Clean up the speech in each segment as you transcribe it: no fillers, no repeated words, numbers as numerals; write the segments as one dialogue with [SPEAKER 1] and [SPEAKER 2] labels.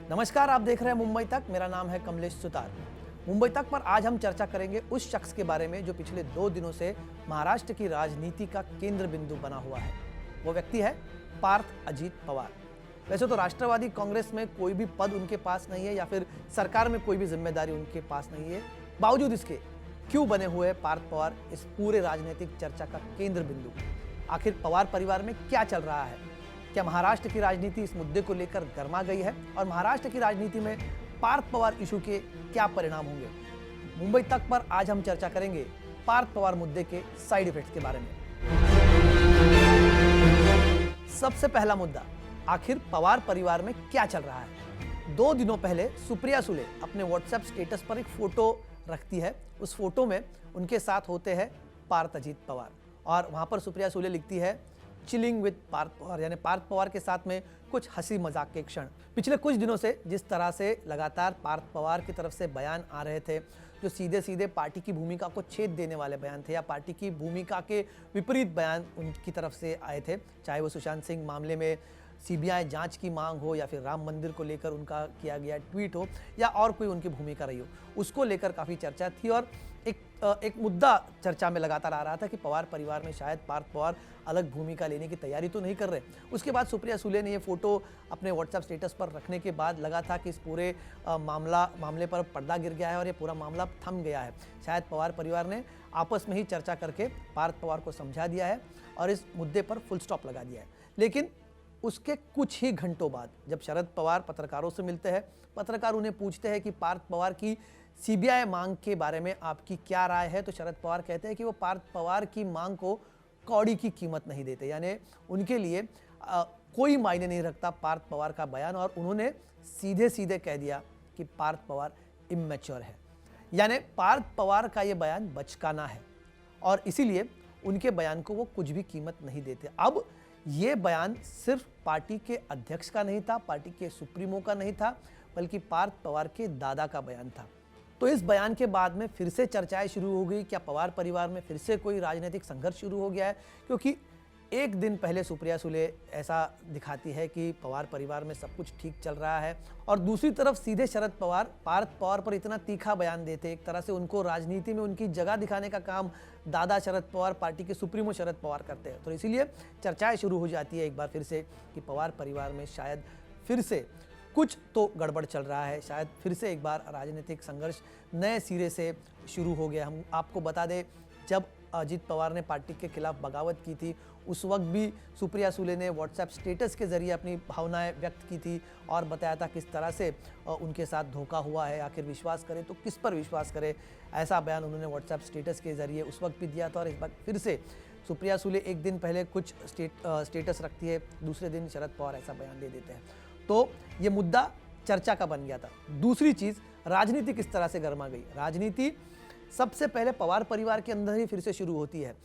[SPEAKER 1] नमस्कार, आप देख रहे हैं मुंबई तक। मेरा नाम है कमलेश सुतार। मुंबई तक पर आज हम चर्चा करेंगे उस शख्स के बारे में जो पिछले 2 दिनों से महाराष्ट्र की राजनीति का केंद्र बिंदु बना हुआ है। वो व्यक्ति है पार्थ अजीत पवार। वैसे तो राष्ट्रवादी कांग्रेस में कोई भी पद उनके पास नहीं है या फिर सरकार में कोई भी जिम्मेदारी उनके पास नहीं है। बावजूद इसके क्यों बने हुए पार्थ पवार इस पूरे राजनीतिक चर्चा का केंद्र बिंदु? आखिर पवार परिवार में क्या चल रहा है? क्या महाराष्ट्र की राजनीति इस मुद्दे को लेकर गर्मा गई है और महाराष्ट्र की राजनीति में पार्थ पवार इशू के क्या परिणाम होंगे? मुंबई तक पर आज हम चर्चा करेंगे पार्थ पवार मुद्दे के साइड इफेक्ट्स के बारे में। सबसे पहला मुद्दा, आखिर पवार परिवार में क्या चल रहा है? 2 दिनों पहले सुप्रिया सुले अपने व्हाट्सएप स्टेटस पर एक फोटो रखती है। उस फोटो में उनके साथ होते हैं पार्थ अजीत पवार और वहां पर सुप्रिया सुले लिखती है चिलिंग विद पार्थ पवार, यानी पार्थ पवार के साथ में कुछ हंसी मजाक के क्षण। पिछले कुछ दिनों से जिस तरह से लगातार पार्थ पवार की तरफ से बयान आ रहे थे जो सीधे सीधे पार्टी की भूमिका को छेद देने वाले बयान थे या पार्टी की भूमिका के विपरीत बयान उनकी तरफ से आए थे, चाहे वो सुशांत सिंह मामले में सीबीआई जांच की मांग हो या फिर राम मंदिर को लेकर उनका किया गया ट्वीट हो या और कोई उनकी भूमिका रही हो, उसको लेकर काफ़ी चर्चा थी। और एक मुद्दा चर्चा में लगातार आ रहा था कि पवार परिवार में शायद पार्थ पवार अलग भूमिका लेने की तैयारी तो नहीं कर रहे। उसके बाद सुप्रिया सुले ने ये फोटो अपने व्हाट्सएप स्टेटस पर रखने के बाद लगा था कि इस पूरे मामले पर पर्दा गिर गया है और ये पूरा मामला थम गया है। शायद पवार परिवार ने आपस में ही चर्चा करके पार्थ पवार को समझा दिया है और इस मुद्दे पर फुल स्टॉप लगा दिया है। लेकिन उसके कुछ ही घंटों बाद जब शरद पवार पत्रकारों से मिलते हैं, पत्रकार उन्हें पूछते हैं कि पार्थ पवार की सीबीआई मांग के बारे में आपकी क्या राय है, तो शरद पवार कहते हैं कि वो पार्थ पवार की मांग को कौड़ी की कीमत नहीं देते, यानी उनके लिए कोई मायने नहीं रखता पार्थ पवार का बयान। और उन्होंने सीधे सीधे कह दिया कि पार्थ पवार इमैच्योर है, यानी पार्थ पवार का ये बयान बचकाना है और इसीलिए उनके बयान को वो कुछ भी कीमत नहीं देते। अब ये बयान सिर्फ पार्टी के अध्यक्ष का नहीं था, पार्टी के सुप्रीमो का नहीं था, बल्कि पार्थ पवार के दादा का बयान था। तो इस बयान के बाद में फिर से चर्चाएं शुरू हो गई, क्या पवार परिवार में फिर से कोई राजनीतिक संघर्ष शुरू हो गया है? क्योंकि एक दिन पहले सुप्रिया सुले ऐसा दिखाती है कि पवार परिवार में सब कुछ ठीक चल रहा है और दूसरी तरफ सीधे शरद पवार पार्थ पवार पर इतना तीखा बयान देते, एक तरह से उनको राजनीति में उनकी जगह दिखाने का काम दादा शरद पवार, पार्टी के सुप्रीमो शरद पवार करते हैं। तो इसीलिए चर्चाएं शुरू हो जाती है एक बार फिर से कि पवार परिवार में शायद फिर से कुछ तो गड़बड़ चल रहा है, शायद फिर से एक बार राजनीतिक संघर्ष नए सिरे से शुरू हो गया। हम आपको बता दें, जब अजीत पवार ने पार्टी के खिलाफ बगावत की थी उस वक्त भी सुप्रिया सुले ने व्हाट्सएप स्टेटस के जरिए अपनी भावनाएं व्यक्त की थी और बताया था किस तरह से उनके साथ धोखा हुआ है, आखिर विश्वास करें तो किस पर विश्वास करें, ऐसा बयान उन्होंने व्हाट्सएप स्टेटस के जरिए उस वक्त भी दिया था। और इस वक्त फिर से सुप्रिया सुले एक दिन पहले कुछ स्टेटस रखती है, दूसरे दिन शरद पवार ऐसा बयान दे देते हैं। तो ये मुद्दा चर्चा का बन गया था। दूसरी चीज़, राजनीति किस तरह से गर्मा गई। राजनीति सबसे पहले पवार परिवार के अंदर ही फिर से शुरू होती है।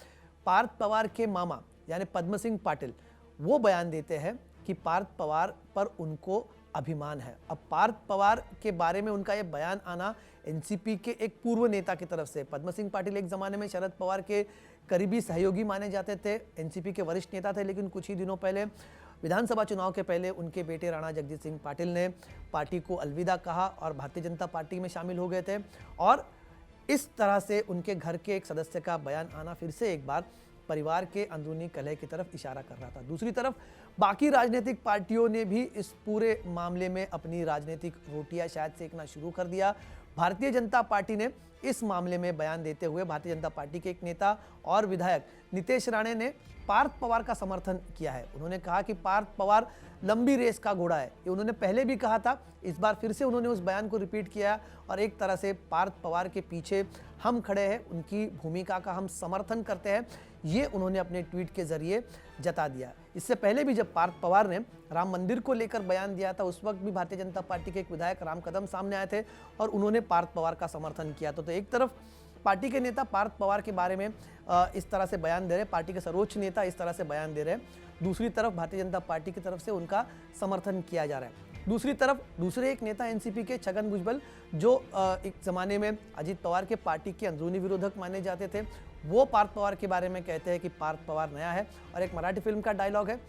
[SPEAKER 1] पार्थ पवार के मामा यानी पद्म सिंह पाटिल वो बयान देते हैं कि पार्थ पवार पर उनको अभिमान है। अब पार्थ पवार के बारे में उनका ये बयान आना एनसीपी के एक पूर्व नेता की तरफ से, पद्म सिंह पाटिल एक ज़माने में शरद पवार के करीबी सहयोगी माने जाते थे, एनसीपी के वरिष्ठ नेता थे, लेकिन कुछ ही दिनों पहले विधानसभा चुनाव के पहले उनके बेटे राणा जगजीत सिंह पाटिल ने पार्टी को अलविदा कहा और भारतीय जनता पार्टी में शामिल हो गए थे। और इस तरह से उनके घर के एक सदस्य का बयान आना फिर से एक बार परिवार के अंदरूनी कलह की तरफ इशारा कर रहा था। दूसरी तरफ बाकी राजनीतिक पार्टियों ने भी इस पूरे मामले में अपनी राजनीतिक रोटियां शायद सेकना शुरू कर दिया। भारतीय जनता पार्टी ने इस मामले में बयान देते हुए भारतीय जनता पार्टी के एक नेता और विधायक नितेश राणे ने पार्थ पवार का समर्थन किया है। उन्होंने कहा कि पार्थ पवार लंबी रेस का घोड़ा है, ये उन्होंने पहले भी कहा था, इस बार फिर से उन्होंने उस बयान को रिपीट किया और एक तरह से पार्थ पवार के पीछे हम खड़े हैं, उनकी भूमिका का हम समर्थन करते हैं, ये उन्होंने अपने ट्वीट के जरिए जता दिया। इससे पहले भी जब पार्थ पवार ने राम मंदिर को लेकर बयान दिया था उस वक्त भी भारतीय जनता पार्टी के एक विधायक राम कदम सामने आए थे और उन्होंने पार्थ पवार का समर्थन किया। तो एक तरफ पार्टी के नेता पार्थ पवार के बारे में इस तरह से बयान दे रहे, पार्टी के सर्वोच्च नेता इस तरह से बयान दे रहे हैं, दूसरी तरफ भारतीय जनता पार्टी की तरफ से उनका समर्थन किया जा रहा है। दूसरी तरफ दूसरे एक नेता एनसीपी के छगन भुजबल जो एक ज़माने में अजीत पवार के पार्टी के अंदरूनी विरोधक माने जाते थे, वो पार्थ पवार के बारे में कहते हैं कि पार्थ पवार नया है। और एक मराठी फिल्म का डायलॉग है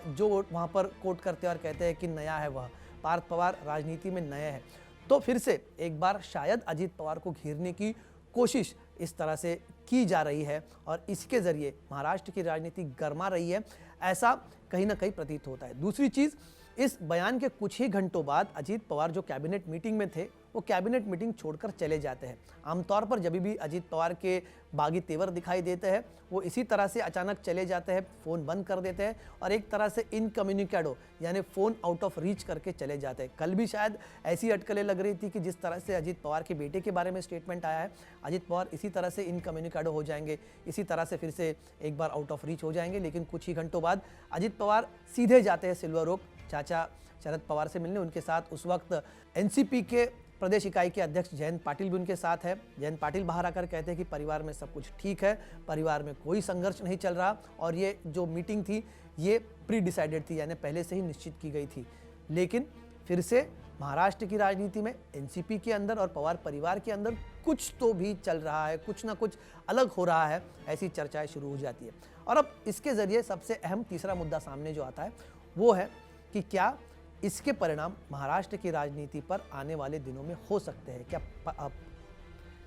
[SPEAKER 1] जो वहाँ पर कोट करते हैं और कहते हैं कि नया है वह। पार्थ पवार राजनीति में नए हैं, तो फिर से एक बार शायद अजीत पवार को घेरने की कोशिश इस तरह से की जा रही है और इसके जरिए महाराष्ट्र की राजनीति गर्मा रही है, ऐसा कहीं ना कहीं प्रतीत होता है। दूसरी चीज़, इस बयान के कुछ ही घंटों बाद अजीत पवार जो कैबिनेट मीटिंग में थे वो कैबिनेट मीटिंग छोड़कर चले जाते हैं। आमतौर पर जब भी अजीत पवार के बागी तेवर दिखाई देते हैं वो इसी तरह से अचानक चले जाते हैं, फ़ोन बंद कर देते हैं और एक तरह से इनकम्युनिकेडो यानी फ़ोन आउट ऑफ रीच करके चले जाते हैं। कल भी शायद ऐसी अटकलें लग रही थी कि जिस तरह से अजीत पवार के बेटे के बारे में स्टेटमेंट आया है, अजीत पवार इसी तरह से इनकम्युनिकेडो हो जाएंगे, इसी तरह से फिर से एक बार आउट ऑफ रीच हो जाएंगे। लेकिन कुछ ही घंटों बाद अजीत पवार सीधे जाते हैं सिल्वर ओक चाचा शरद पवार से मिलने। उनके साथ उस वक्त एनसीपी के प्रदेश इकाई के अध्यक्ष जयंत पाटिल भी उनके साथ है। जयंत पाटिल बाहर आकर कहते हैं कि परिवार में सब कुछ ठीक है, परिवार में कोई संघर्ष नहीं चल रहा और ये जो मीटिंग थी ये प्री डिसाइडेड थी, यानी पहले से ही निश्चित की गई थी। लेकिन फिर से महाराष्ट्र की राजनीति में एनसीपी के अंदर और पवार परिवार के अंदर कुछ तो भी चल रहा है, कुछ ना कुछ अलग हो रहा है, ऐसी चर्चाएं शुरू हो जाती है। और अब इसके जरिए सबसे अहम तीसरा मुद्दा सामने जो आता है वो है कि क्या इसके परिणाम महाराष्ट्र की राजनीति पर आने वाले दिनों में हो सकते हैं।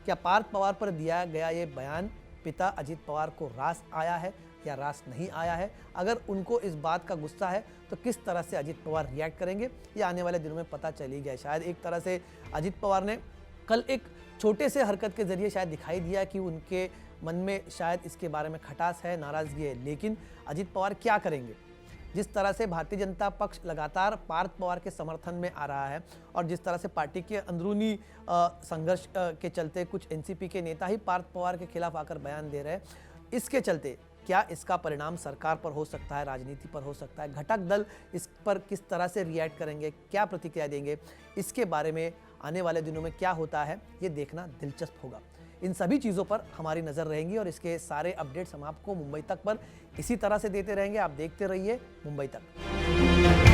[SPEAKER 1] क्या पार्थ पवार पर दिया गया ये बयान पिता अजीत पवार को रास आया है या रास नहीं आया है? अगर उनको इस बात का गुस्सा है तो किस तरह से अजीत पवार रिएक्ट करेंगे ये आने वाले दिनों में पता चल ही गया। शायद एक तरह से अजीत पवार ने कल एक छोटे से हरकत के जरिए शायद दिखाई दिया कि उनके मन में शायद इसके बारे में खटास है, नाराजगी है। लेकिन अजीत पवार क्या करेंगे? जिस तरह से भारतीय जनता पक्ष लगातार पार्थ पवार के समर्थन में आ रहा है और जिस तरह से पार्टी के अंदरूनी संघर्ष के चलते कुछ एनसीपी के नेता ही पार्थ पवार के खिलाफ आकर बयान दे रहे हैं, इसके चलते क्या इसका परिणाम सरकार पर हो सकता है, राजनीति पर हो सकता है? घटक दल इस पर किस तरह से रिएक्ट करेंगे, क्या प्रतिक्रिया देंगे, इसके बारे में आने वाले दिनों में क्या होता है ये देखना दिलचस्प होगा। इन सभी चीज़ों पर हमारी नज़र रहेंगी और इसके सारे अपडेट्स हम आपको मुंबई तक पर इसी तरह से देते रहेंगे। आप देखते रहिए मुंबई तक।